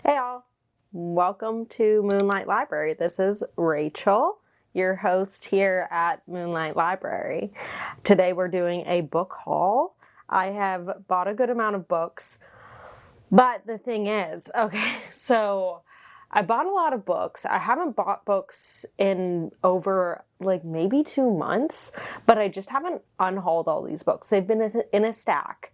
Hey y'all, welcome to Moonlight Library. This is Rachel, your host here at Moonlight Library. Today we're doing a book haul. I have bought a good amount of books, but the thing is, so I bought a lot of books. I haven't bought books in over maybe 2 months, but I just haven't unhauled all these books. They've been in a stack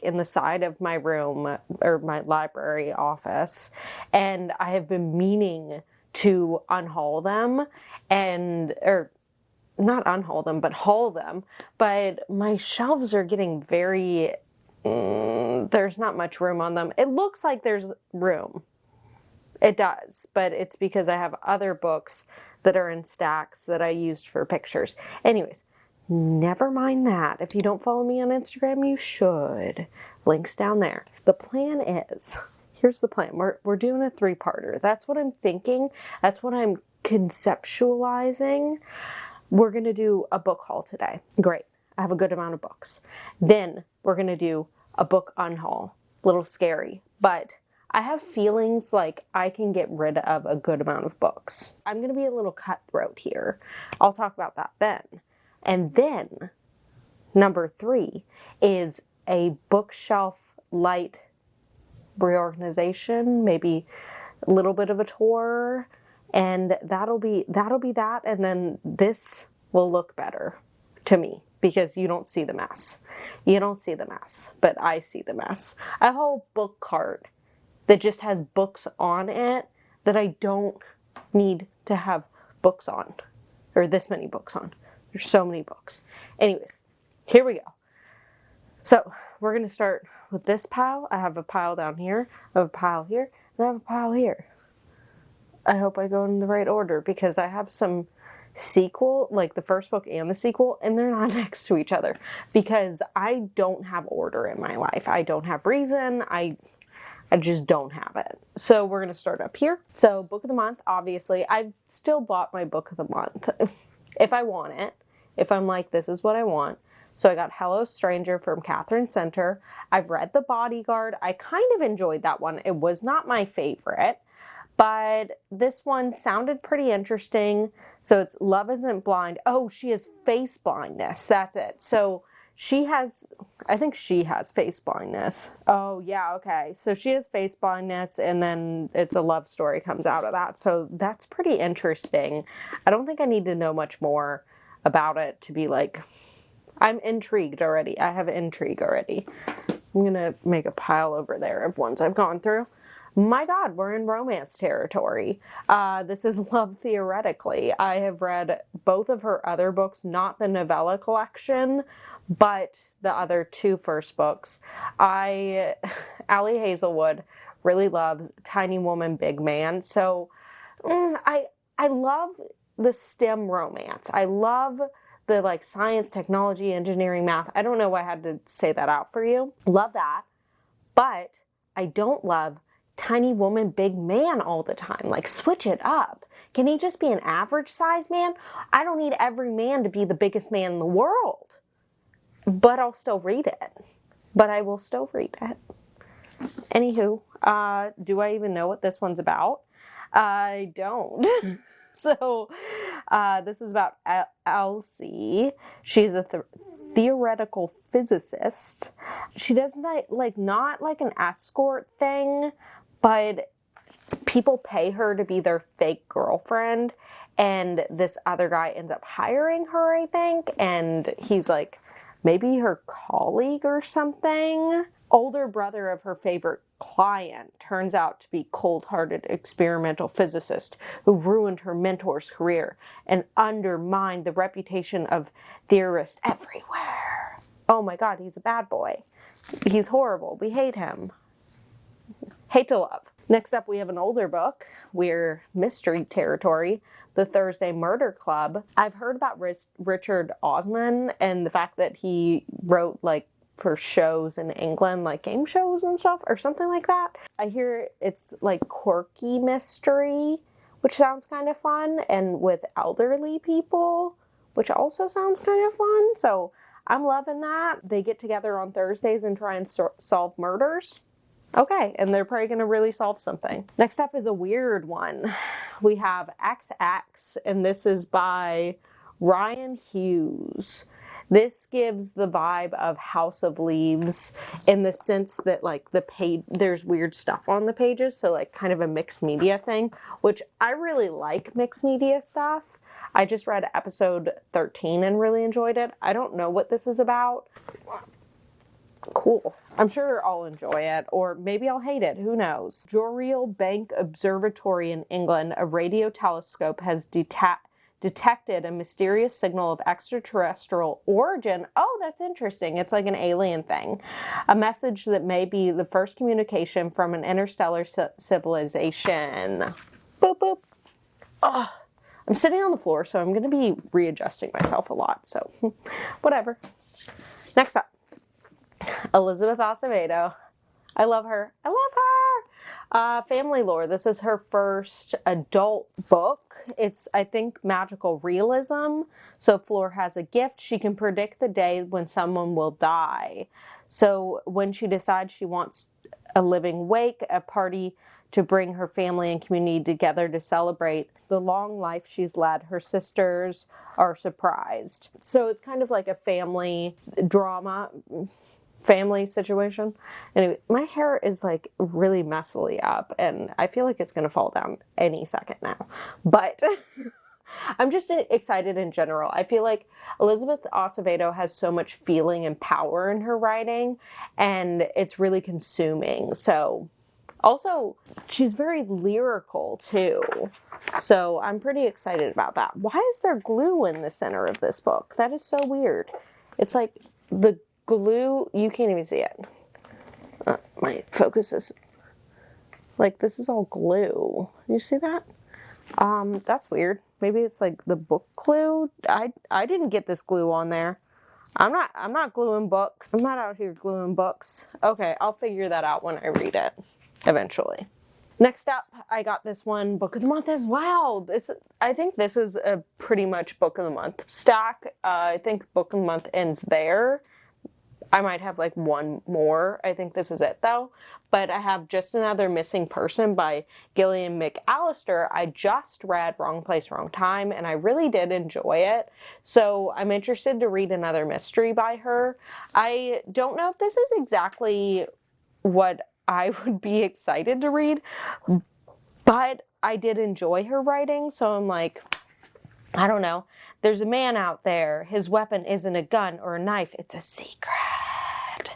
in the side of my room or my library office, and I have been meaning to unhaul them or not unhaul them, but haul them. But my shelves are getting very, there's not much room on them. It looks like there's room. It does, but it's because I have other books that are in stacks that I used for pictures. Anyways, never mind that. If you don't follow me on Instagram, you should. Link's down there. The plan is, here's the plan. We're doing a 3-parter. That's what I'm thinking. That's what I'm conceptualizing. We're going to do a book haul today. Great. I have a good amount of books. Then we're going to do a book unhaul. A little scary, but I have feelings like I can get rid of a good amount of books. I'm going to be a little cutthroat here. I'll talk about that then. And then, number 3 is a bookshelf light reorganization, maybe a little bit of a tour, and that'll be that, and then this will look better to me because you don't see the mess. You don't see the mess, but I see the mess. I have a whole book cart that just has books on it that I don't need to have books on, or this many books on. There's so many books. Anyways, here we go. So we're going to start with this pile. I have a pile down here, I have a pile here, and I have a pile here. I hope I go in the right order because I have some sequel, like the first book and the sequel, and they're not next to each other because I don't have order in my life. I don't have reason. I just don't have it. So we're going to start up here. So book of the month, obviously. I've still bought my book of the month. If I want it, if I'm like, this is what I want. So I got Hello Stranger from Catherine Center. I've read The Bodyguard. I kind of enjoyed that one. It was not my favorite, but this one sounded pretty interesting. So it's Love Isn't Blind. Oh, she has face blindness. That's it. So I think she has face blindness. Oh, yeah, okay. So she has face blindness, and then it's a love story comes out of that. So that's pretty interesting. I don't think I need to know much more about it to be like, I'm intrigued already. I have intrigue already. I'm going to make a pile over there of ones I've gone through. My God, we're in romance territory. This is Love Theoretically. I have read both of her other books, not the novella collection, but the other 2 first books. Allie Hazelwood really loves Tiny Woman, Big Man. So I love the STEM romance. I love the science, technology, engineering, math. I don't know why I had to say that out for you. Love that. But I don't love Tiny Woman, Big Man all the time. Switch it up. Can he just be an average size man? I don't need every man to be the biggest man in the world. But I'll still read it. But I will still read it. Anywho, do I even know what this one's about? I don't. So, this is about Elsie. She's a theoretical physicist. She does not like an escort thing, but people pay her to be their fake girlfriend, and this other guy ends up hiring her, I think, and he's maybe her colleague or something. Older brother of her favorite client turns out to be cold-hearted experimental physicist who ruined her mentor's career and undermined the reputation of theorists everywhere. Oh my God, he's a bad boy. He's horrible. We hate him. Hate to love. Next up, we have an older book. We're mystery territory, The Thursday Murder Club. I've heard about Richard Osman and the fact that he wrote for shows in England, game shows and stuff, or something like that. I hear it's quirky mystery, which sounds kind of fun, and with elderly people, which also sounds kind of fun. So I'm loving that. They get together on Thursdays and try and solve murders. Okay, and they're probably going to really solve something. Next up is a weird one. We have XX, and this is by Ryan Hughes. This gives the vibe of House of Leaves in the sense that like the page, there's weird stuff on the pages, so like kind of a mixed media thing, which I really like mixed media stuff. I just read episode 13 and really enjoyed it. I don't know what this is about. Cool. I'm sure I'll enjoy it, or maybe I'll hate it. Who knows? Joriel Bank Observatory in England, a radio telescope has detected a mysterious signal of extraterrestrial origin. Oh, that's interesting. It's like an alien thing. A message that may be the first communication from an interstellar civilization. Boop, boop. Oh, I'm sitting on the floor, so I'm going to be readjusting myself a lot. So, whatever. Next up. Elizabeth Acevedo. I love her. I love her! Family Lore. This is her first adult book. It's, I think, magical realism. So Fleur has a gift. She can predict the day when someone will die. So when she decides she wants a living wake, a party to bring her family and community together to celebrate the long life she's led, her sisters are surprised. So it's kind of like a family drama, family situation. Anyway, my hair is like really messily up and I feel like it's going to fall down any second now. But I'm just excited in general. I feel like Elizabeth Acevedo has so much feeling and power in her writing and it's really consuming. So also, she's very lyrical too. So I'm pretty excited about that. Why is there glue in the center of this book? That is so weird. It's like the glue, you can't even see it. My focus is like, this is all glue. You see that? That's weird. Maybe it's like the book glue. I didn't get this glue on there. I'm not gluing books. I'm not out here gluing books. Okay, I'll figure that out when I read it eventually. Next up, I got this one, Book of the Month as well. I think this is a pretty much Book of the Month stack. I think Book of the Month ends there. I might have like one more. I think this is it though. But I have Just Another Missing Person by Gillian McAllister. I just read Wrong Place, Wrong Time, and I really did enjoy it. So I'm interested to read another mystery by her. I don't know if this is exactly what I would be excited to read, but I did enjoy her writing, so I'm like, I don't know. There's a man out there. His weapon isn't a gun or a knife. It's a secret.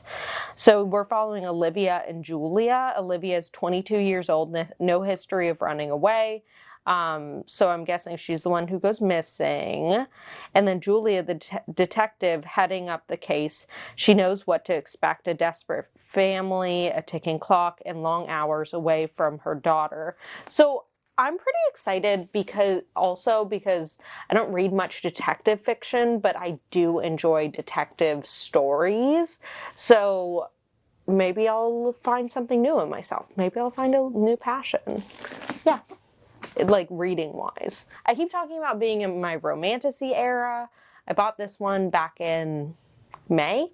So we're following Olivia and Julia. Olivia is 22 years old, no history of running away. So I'm guessing she's the one who goes missing. And then Julia, the detective heading up the case, she knows what to expect: a desperate family, a ticking clock, and long hours away from her daughter. So I'm pretty excited because I don't read much detective fiction, but I do enjoy detective stories. So maybe I'll find something new in myself. Maybe I'll find a new passion. Yeah. Like reading wise. I keep talking about being in my romantasy era. I bought this one back in May.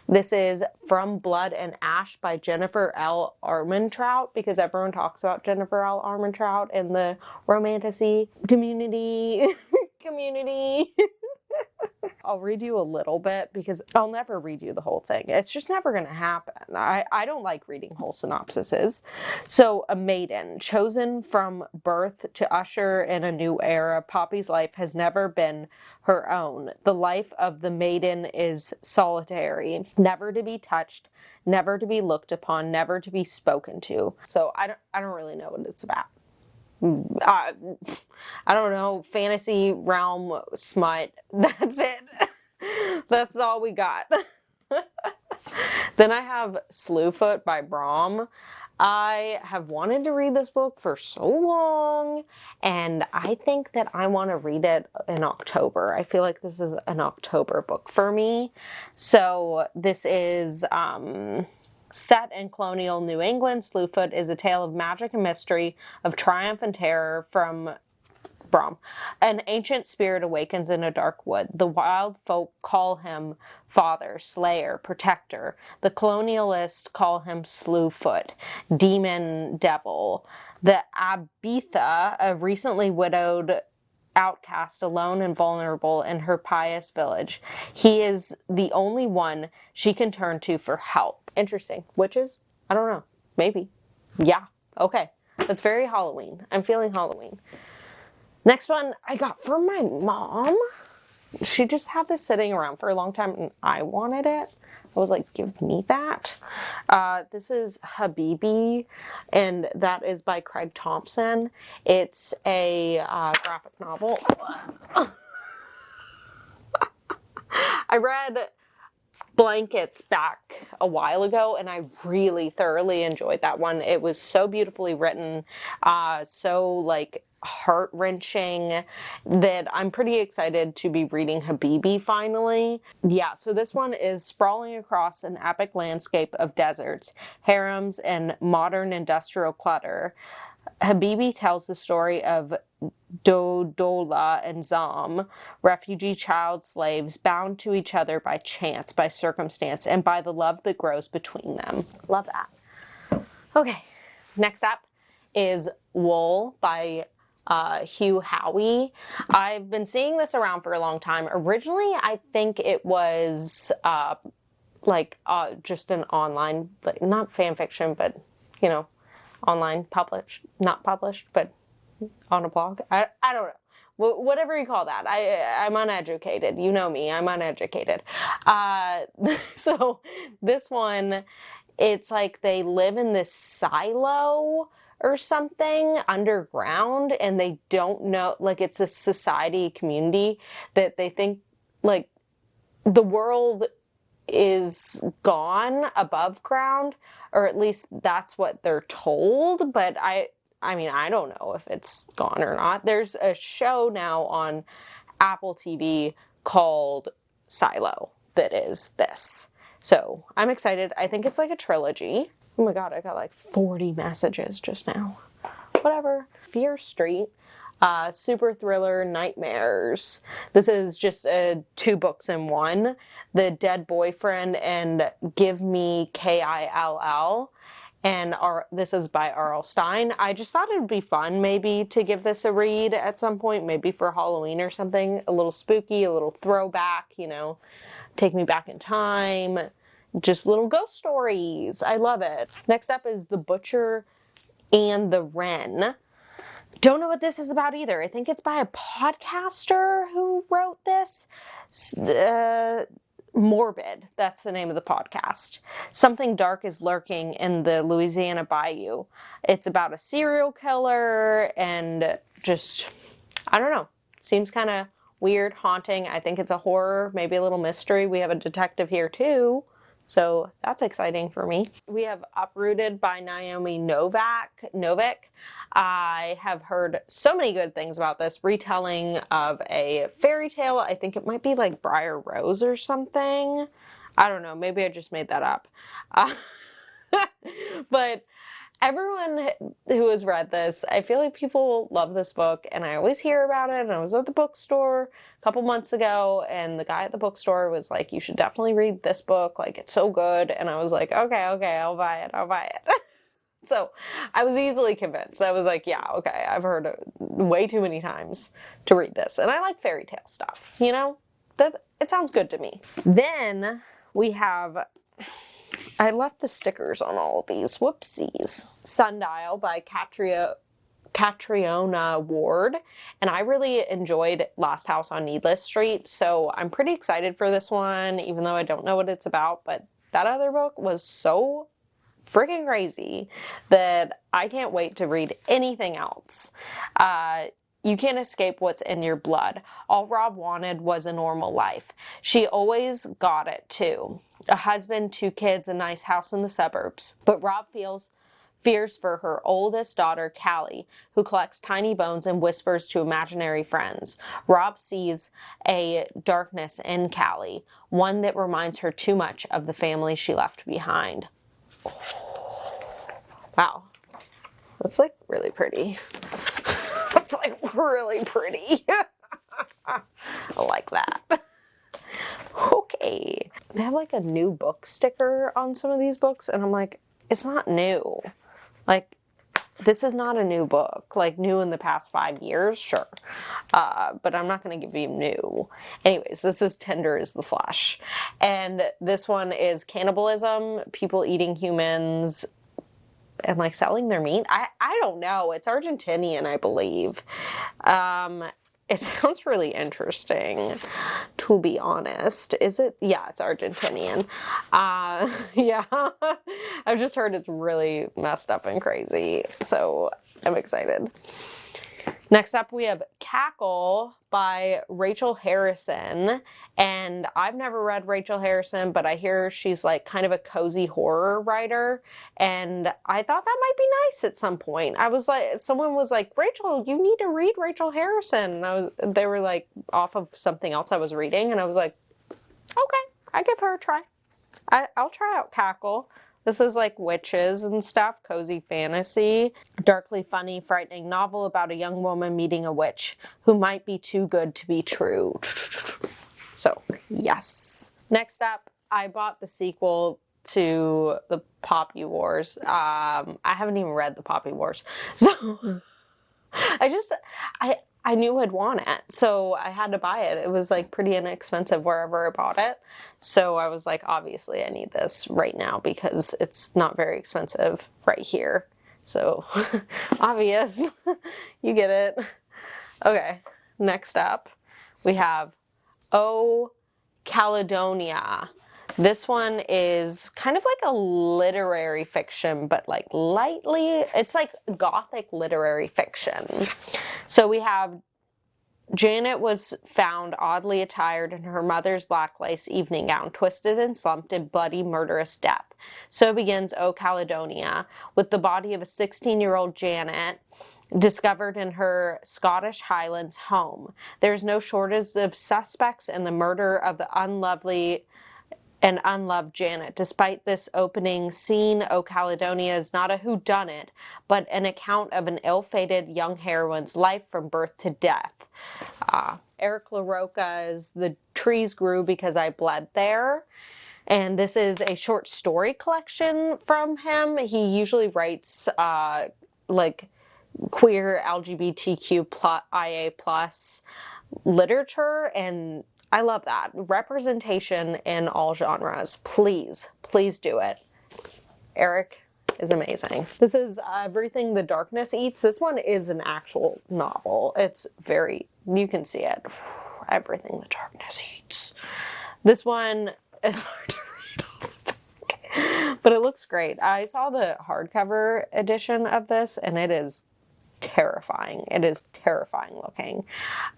This is From Blood and Ash by Jennifer L. Armentrout, because everyone talks about Jennifer L. Armentrout in the romantasy community. I'll read you a little bit because I'll never read you the whole thing. It's just never going to happen. I don't like reading whole synopsises. So, a maiden chosen from birth to usher in a new era, Poppy's life has never been her own. The life of the maiden is solitary, never to be touched, never to be looked upon, never to be spoken to. So I don't really know what it's about. I don't know, fantasy realm smut. That's it. That's all we got. Then I have Slew Foot by Brahm. I have wanted to read this book for so long, and I think that I want to read it in October. I feel like this is an October book for me. So this is set in colonial New England. Slew Foot is a tale of magic and mystery, of triumph and terror, from Brahm. An ancient spirit awakens in a dark wood. The wild folk call him father, slayer, protector. The colonialists call him Slew Foot, demon devil. The Abitha, a recently widowed outcast, alone and vulnerable in her pious village. He is the only one she can turn to for help. Interesting. Witches? I don't know. Maybe. Yeah. Okay. That's very Halloween. I'm feeling Halloween. Next one I got from my mom. She just had this sitting around for a long time and I wanted it. I was like, give me that. This is Habibi, and that is by Craig Thompson. It's a graphic novel. I read Blankets back a while ago, and I really thoroughly enjoyed that one. It was so beautifully written, so like heart-wrenching, that I'm pretty excited to be reading Habibi finally. Yeah, so this one is sprawling across an epic landscape of deserts, harems, and modern industrial clutter. Habibi tells the story of Dodola and Zam, refugee child slaves bound to each other by chance, by circumstance, and by the love that grows between them. Love that. Okay, next up is Wool by Hugh Howey. I've been seeing this around for a long time. Originally, I think it was just an online, like, not fan fiction, but, you know, online published, not published, but on a blog. I don't know. Whatever you call that. I'm uneducated. You know me. I'm uneducated. So this one, it's like they live in this silo or something underground, and they don't know, like, it's a society community that they think, like, the world is gone above ground, or at least that's what they're told, but I mean, I don't know if it's gone or not. There's a show now on Apple TV called Silo that is this. So I'm excited. I think it's like a trilogy. Oh my god, I got like 40 messages just now. Whatever. Fear Street. Super thriller nightmares. This is just 2 books in one. The Dead Boyfriend and Give Me Kill. And this is by R.L. Stine. I just thought it would be fun maybe to give this a read at some point, maybe for Halloween or something. A little spooky, a little throwback, you know, take me back in time. Just little ghost stories. I love it. Next up is The Butcher and the Wren. Don't know what this is about either. I think it's by a podcaster who wrote this. Morbid, that's the name of the podcast. Something dark is lurking in the Louisiana bayou. It's about a serial killer and just, I don't know, seems kind of weird, haunting. I think it's a horror, maybe a little mystery. We have a detective here too, so that's exciting for me. We have Uprooted by Naomi Novik. I have heard so many good things about this retelling of a fairy tale. I think it might be like Briar Rose or something. I don't know. Maybe I just made that up. But everyone who has read this, I feel like people love this book, and I always hear about it. And I was at the bookstore a couple months ago, and the guy at the bookstore was like, you should definitely read this book. Like, it's so good. And I was like, okay, I'll buy it. So I was easily convinced. I was like, yeah, okay, I've heard it way too many times to read this. And I like fairy tale stuff, you know? It sounds good to me. Then we have, I left the stickers on all of these. Whoopsies. Sundial by Catriona Ward. And I really enjoyed Last House on Needless Street. So I'm pretty excited for this one, even though I don't know what it's about. But that other book was so freaking crazy that I can't wait to read anything else. You can't escape what's in your blood. All Rob wanted was a normal life. She always got it too. A husband, 2 kids, a nice house in the suburbs. But Rob fears for her oldest daughter, Callie, who collects tiny bones and whispers to imaginary friends. Rob sees a darkness in Callie, one that reminds her too much of the family she left behind. Wow. That's like really pretty. It's like really pretty. I like that. Okay. They have like a new book sticker on some of these books, and I'm like, it's not new. Like, this is not a new book. Like, new in the past 5 years, sure. But I'm not going to give you new. Anyways, this is Tender is the Flesh. And this one is cannibalism, people eating humans, and like selling their meat. I don't know. It's Argentinian, I believe. It sounds really interesting, to be honest. Is it? Yeah, it's Argentinian. Yeah, I've just heard it's really messed up and crazy, so I'm excited. Next up, we have Cackle by Rachel Harrison. And I've never read Rachel Harrison, but I hear she's like kind of a cozy horror writer. And I thought that might be nice at some point. I was like, someone was like, Rachel, you need to read Rachel Harrison. And they were like off of something else I was reading. And I was like, okay, I give her a try. I'll try out Cackle. This is like witches and stuff, cozy fantasy, darkly funny, frightening novel about a young woman meeting a witch who might be too good to be true. So, yes. Next up, I bought the sequel to the Poppy Wars. I haven't even read the Poppy Wars. So, I knew I'd want it, so I had to buy it. It was like pretty inexpensive wherever I bought it. So I was like, obviously I need this right now because it's not very expensive right here. So obvious, you get it. Okay, next up we have Ocaledonia. This one is kind of like a literary fiction, but like lightly, it's like gothic literary fiction. So we have Janet was found oddly attired in her mother's black lace evening gown, twisted and slumped in bloody, murderous death. So begins Ocaledonia, with the body of a 16-year-old Janet discovered in her Scottish Highlands home. There's no shortage of suspects in the murder of the unlovely and unloved Janet. Despite this opening scene, Ocaledonia is not a whodunit, but an account of an ill-fated young heroine's life from birth to death. Eric LaRocca's The Trees Grew Because I Bled There. And this is a short story collection from him. He usually writes like queer LGBTQ IA plus literature, and I love that. Representation in all genres. Please, please do it. Eric is amazing. This is Everything the Darkness Eats. This one is an actual novel. It's very, you can see it. Everything the Darkness Eats. This one is hard to read, but it looks great. I saw the hardcover edition of this, and it is terrifying. It is terrifying looking.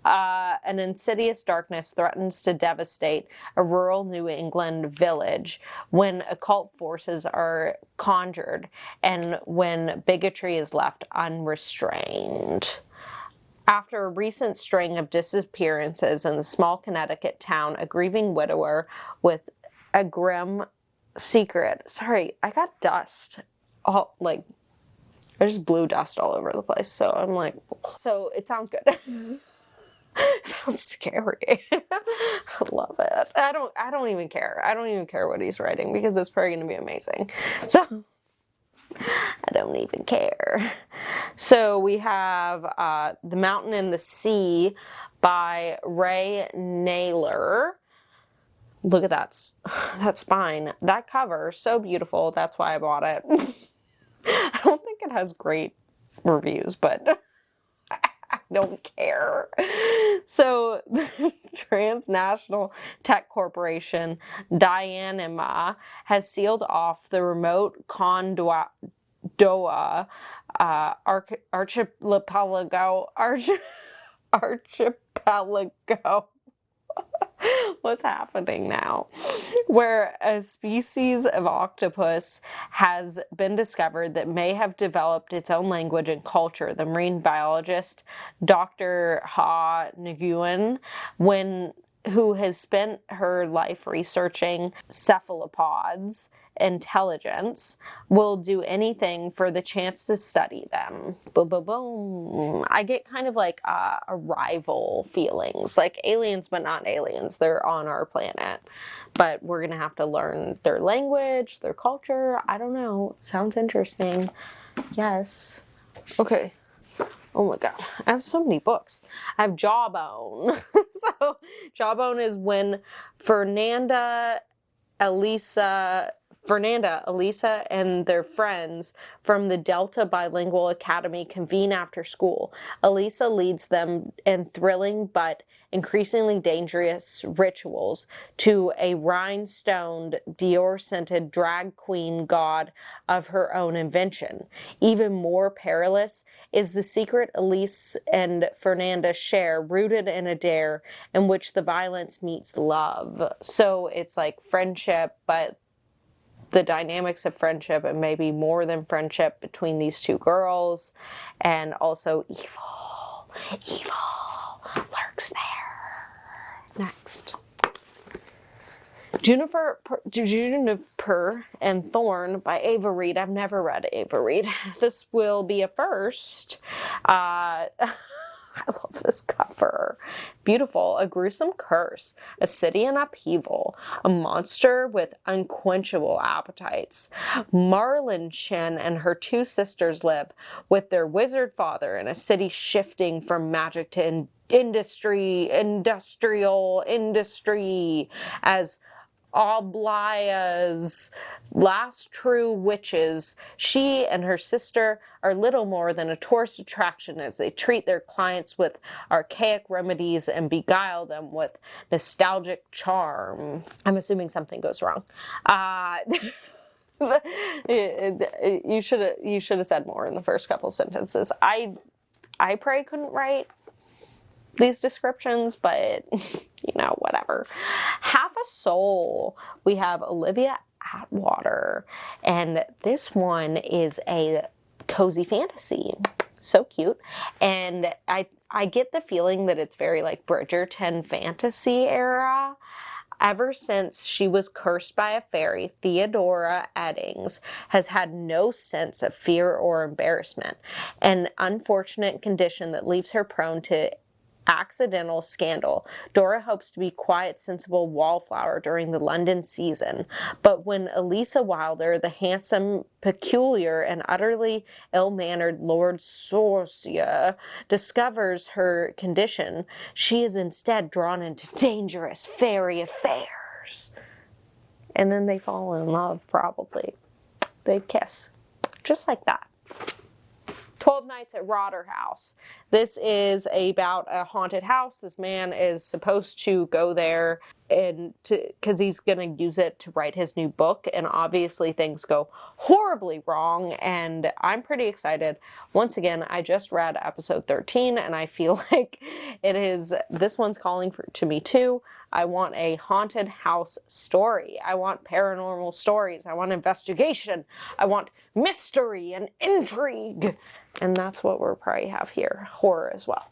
An insidious darkness threatens to devastate a rural New England village when occult forces are conjured and when bigotry is left unrestrained. After a recent string of disappearances in the small Connecticut town, a grieving widower with a grim secret. Sorry, I got dust. I just blew dust all over the place, so I'm like, so it sounds good. Sounds scary. I love it. I don't even care. I don't even care what he's writing because it's probably going to be amazing. So I don't even care. So we have The Mountain and the Sea by Ray Naylor. Look at that spine. That cover, so beautiful. That's why I bought it. I don't think it has great reviews, but I don't care. So the transnational tech corporation Dianima has sealed off the remote Kondoa archipelago. What's happening now? Where a species of octopus has been discovered that may have developed its own language and culture. The marine biologist Dr. Ha Nguyen, who has spent her life researching cephalopods intelligence will do anything for the chance to study them. Boom, boom, boom. I get kind of like arrival feelings, like aliens, but not aliens. They're on our planet, but we're gonna have to learn their language, their culture. I don't know. Sounds interesting. Yes. Okay. Oh my god, I have so many books. I have Jawbone. So Jawbone is when Fernanda Elisa and their friends from the Delta Bilingual Academy convene after school. Elisa leads them in thrilling but increasingly dangerous rituals to a rhinestoned, Dior-scented drag queen god of her own invention. Even more perilous is the secret Elise and Fernanda share, rooted in a dare in which the violence meets love. So it's like friendship, but the dynamics of friendship and maybe more than friendship between these two girls, and also evil lurks there. Next. Juniper and Thorn by Ava Reed. I've never read Ava Reed. This will be a first. I love this cover. Beautiful. A gruesome curse. A city in upheaval. A monster with unquenchable appetites. Marlin Shen and her two sisters live with their wizard father in a city shifting from magic to industrial industry, as Oblaya's last true witches. She and her sister are little more than a tourist attraction as they treat their clients with archaic remedies and beguile them with nostalgic charm. I'm assuming something goes wrong. You should have said more in the first couple sentences. I pray couldn't write these descriptions, but whatever. Half a Soul. We have Olivia Atwater, and this one is a cozy fantasy. So cute. And I get the feeling that it's very like Bridgerton fantasy era. Ever since she was cursed by a fairy, Theodora Eddings has had no sense of fear or embarrassment, an unfortunate condition that leaves her prone to accidental scandal. Dora hopes to be quiet, sensible wallflower during the London season, but when Elisa Wilder, the handsome, peculiar, and utterly ill-mannered Lord Sorcia, discovers her condition, she is instead drawn into dangerous fairy affairs. And then they fall in love, probably. They kiss. Just like that. 12 Nights at Rotterhouse. This is about a haunted house. This man is supposed to go there because he's going to use it to write his new book, and obviously things go horribly wrong, and I'm pretty excited. Once again, I just read episode 13, and I feel like this one's calling to me too. I want a haunted house story. I want paranormal stories. I want investigation. I want mystery and intrigue. And that's what we'll probably have here. Horror as well.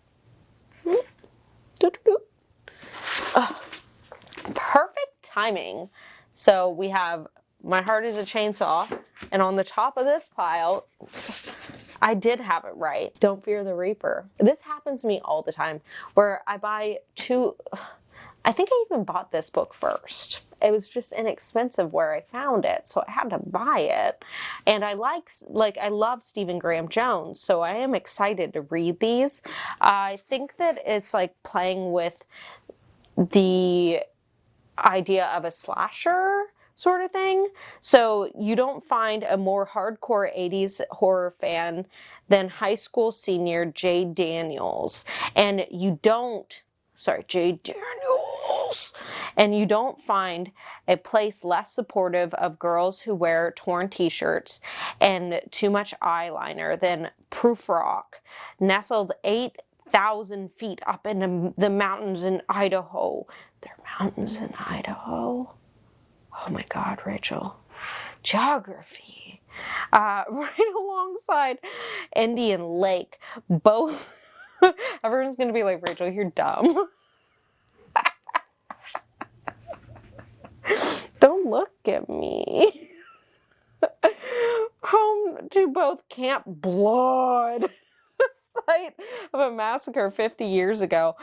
Perfect timing. So we have My Heart is a Chainsaw. And on the top of this pile, I did have it right. Don't Fear the Reaper. This happens to me all the time where I buy two... I think I even bought this book first. It was just inexpensive where I found it, so I had to buy it. And I love Stephen Graham Jones, so I am excited to read these. I think that it's like playing with the idea of a slasher sort of thing. So you don't find a more hardcore 80s horror fan than high school senior Jay Daniels. And Jay Daniels. And you don't find a place less supportive of girls who wear torn t-shirts and too much eyeliner than Proof Rock, nestled 8,000 feet up in the mountains in Idaho. There are mountains in Idaho? Oh my God, Rachel. Geography. Right alongside Indian Lake. Both... Everyone's going to be like, Rachel, you're dumb. Don't look at me. Home to both Camp Blood, site of a massacre 50 years ago,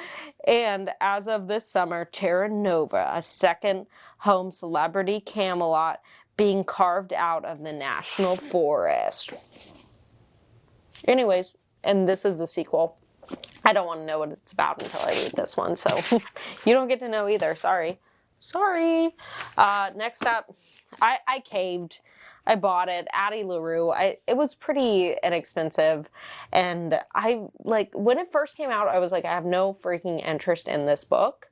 and as of this summer, Terra Nova, a second home celebrity Camelot being carved out of the national forest. Anyways, and this is the sequel. I don't want to know what it's about until I read this one, so you don't get to know either. Sorry. Next up, I caved. I bought it, Addie LaRue. It was pretty inexpensive, and when it first came out, I was like, I have no freaking interest in this book.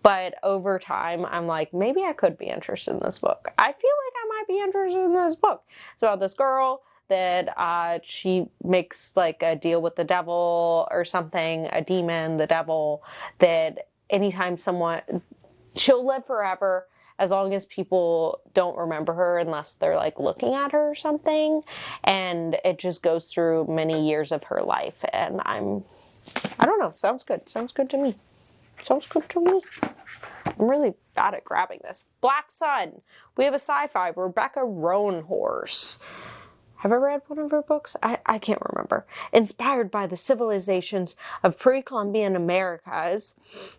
But over time, I'm like, maybe I could be interested in this book. I feel like I might be interested in this book. It's about this girl that she makes like a deal with the devil or something, a demon, the devil, that anytime she'll live forever as long as people don't remember her unless they're like looking at her or something. And it just goes through many years of her life. And I don't know, sounds good. Sounds good to me. I'm really bad at grabbing this. Black Sun. We have a sci-fi, Rebecca Roanhorse. Have I read one of her books? I can't remember. Inspired by the civilizations of pre-Columbian Americas,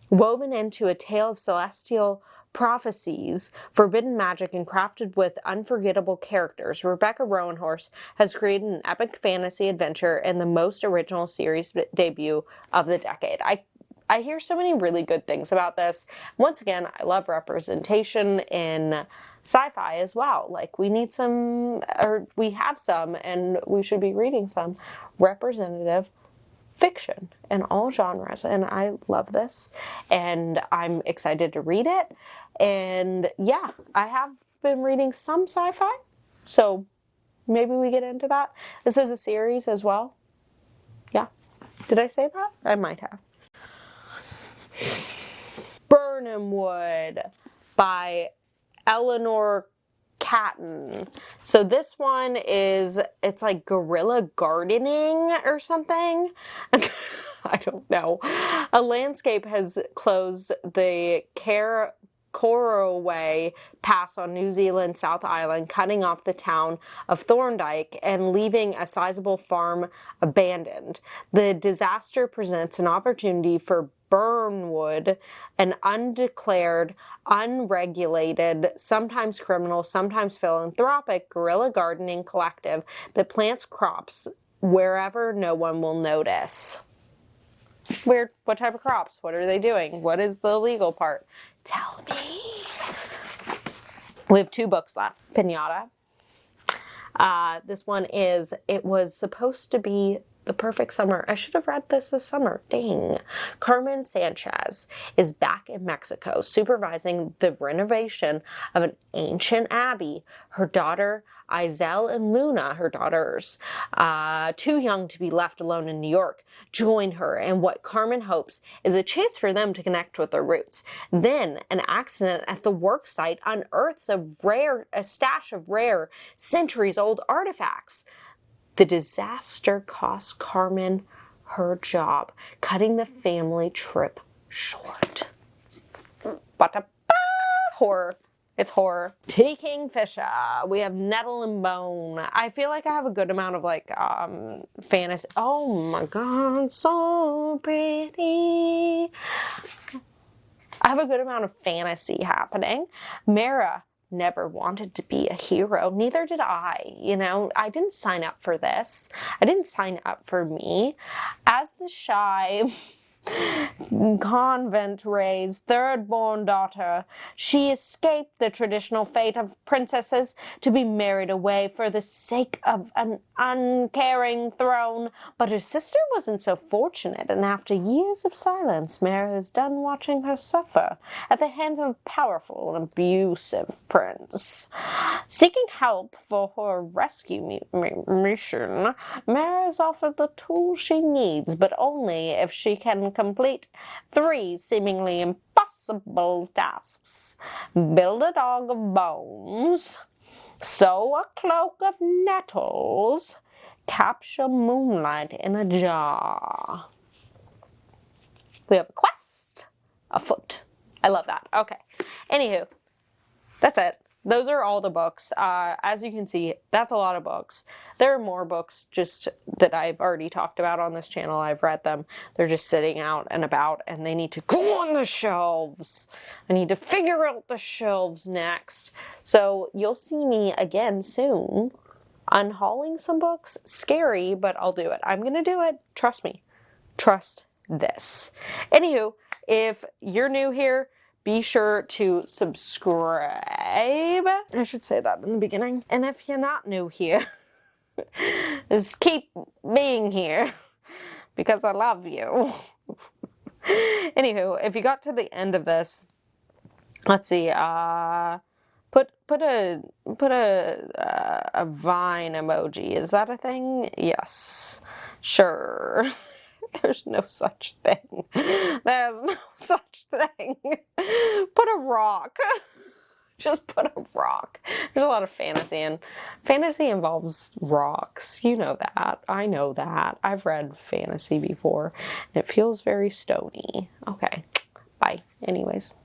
woven into a tale of celestial prophecies, forbidden magic, and crafted with unforgettable characters, Rebecca Roanhorse has created an epic fantasy adventure and the most original series debut of the decade. I hear so many really good things about this. Once again, I love representation in sci-fi as well. Like, we need some, or we have some, and we should be reading some representative fiction in all genres. And I love this, and I'm excited to read it. And yeah, I have been reading some sci-fi, so maybe we get into that. This is a series as well. Yeah. Did I say that? I might have. Burnham Wood by Eleanor Catton. So this one it's like guerrilla gardening or something. I don't know. A landscape has closed the Coroway Pass on New Zealand South Island, cutting off the town of Thorndyke and leaving a sizable farm abandoned. The disaster presents an opportunity for Burnwood, an undeclared, unregulated, sometimes criminal, sometimes philanthropic guerrilla gardening collective that plants crops wherever no one will notice. Weird. What type of crops? What are they doing? What is the illegal part? Tell me. We have 2 books left. Pinata. This one it was supposed to be the perfect summer. I should have read this summer. Dang. Carmen Sanchez is back in Mexico, supervising the renovation of an ancient abbey. Her daughter, Isel, and Luna, her daughters, too young to be left alone in New York, join her, and what Carmen hopes is a chance for them to connect with their roots. Then, an accident at the work site unearths a stash of rare, centuries-old artifacts. The disaster costs Carmen her job, cutting the family trip short. Horror. It's horror. Titty Kingfisher. We have Nettle and Bone. I feel like I have a good amount of fantasy. Oh my god, so pretty. I have a good amount of fantasy happening. Mara never wanted to be a hero. Neither did I. I didn't sign up for this. I didn't sign up for me. As the shy convent-raised third-born daughter, she escaped the traditional fate of princesses to be married away for the sake of an uncaring throne. But her sister wasn't so fortunate, and after years of silence, Mara is done watching her suffer at the hands of a powerful and abusive prince. Seeking help for her rescue mission, Mara is offered the tools she needs, but only if she can complete 3 seemingly impossible tasks. Build a dog of bones, sew a cloak of nettles, capture moonlight in a jar. We have a quest afoot. I love that. Okay. Anywho, that's it. those are all the books. As you can see, that's a lot of books. There are more books just that I've already talked about on this channel. I've read them. They're just sitting out and about, and they need to go on the shelves. I need to figure out the shelves next. So you'll see me again soon unhauling some books. Scary, but I'll do it. I'm going to do it. Trust me. Trust this. Anywho, if you're new here, be sure to subscribe. I should say that in the beginning. And if you're not new here, just keep being here because I love you. Anywho, if you got to the end of this, let's see, put a vine emoji. Is that a thing? Yes. Sure. There's no such thing. There's no such thing. Put a rock. Just put a rock. There's a lot of fantasy, and fantasy involves rocks. You know that. I know that. I've read fantasy before, and it feels very stony. Okay. Bye. Anyways.